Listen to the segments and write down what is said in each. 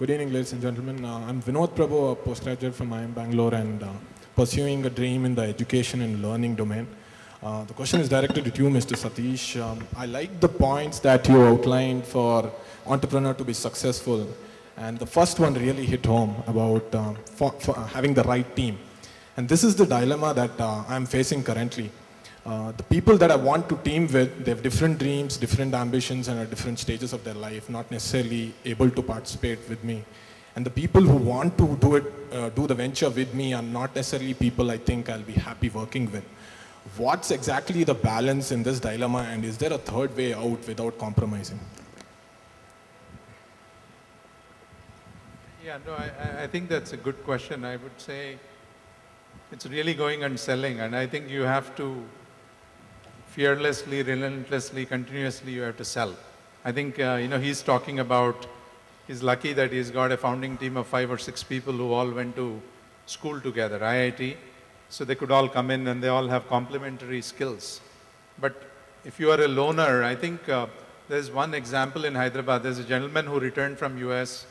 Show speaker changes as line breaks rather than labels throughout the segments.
Good evening, ladies and gentlemen. I'm Vinod Prabhu, a postgraduate from IIM Bangalore and pursuing a dream in the education and learning domain. The question is directed at you, Mr. Satish. I like the points that you outlined for entrepreneur to be successful. And the first one really hit home about for having the right team. And this is the dilemma that I'm facing currently. The people that I want to team with, they have different dreams, different ambitions, and at different stages of their life, not necessarily able to participate with me. And the people who want to do the venture with me are not necessarily people I think I'll be happy working with. What's exactly the balance in this dilemma, and is there a third way out without compromising?
Yeah, no, I think that's a good question. I would say it's really going and selling, and I think you have to fearlessly, relentlessly, continuously, you have to sell. I think, he's talking about, he's lucky that he's got a founding team of 5 or 6 people who all went to school together, IIT, so they could all come in and they all have complementary skills. But if you are a loner, I think there's one example in Hyderabad. There's a gentleman who returned from US.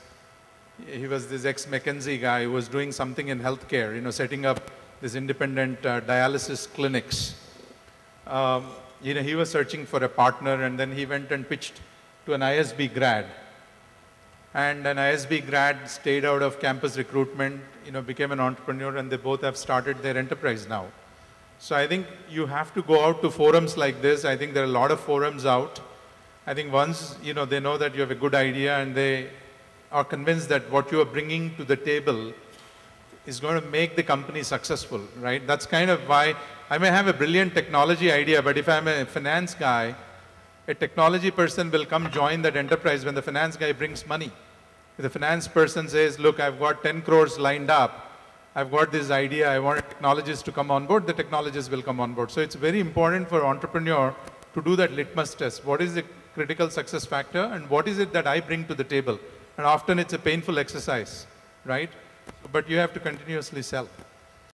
He was this ex-McKinsey guy who was doing something in healthcare, setting up this independent dialysis clinics. He was searching for a partner, and then he went and pitched to an ISB grad. And an ISB grad stayed out of campus recruitment, became an entrepreneur, and they both have started their enterprise now. So I think you have to go out to forums like this. I think there are a lot of forums out. I think once, they know that you have a good idea and they are convinced that what you are bringing to the table is going to make the company successful, right? That's kind of why I may have a brilliant technology idea, but if I'm a finance guy, a technology person will come join that enterprise when the finance guy brings money. If the finance person says, look, I've got 10 crores lined up, I've got this idea, I want technologists to come on board, the technologists will come on board. So it's very important for an entrepreneur to do that litmus test. What is the critical success factor and what is it that I bring to the table? And often it's a painful exercise, right? But you have to continuously sell.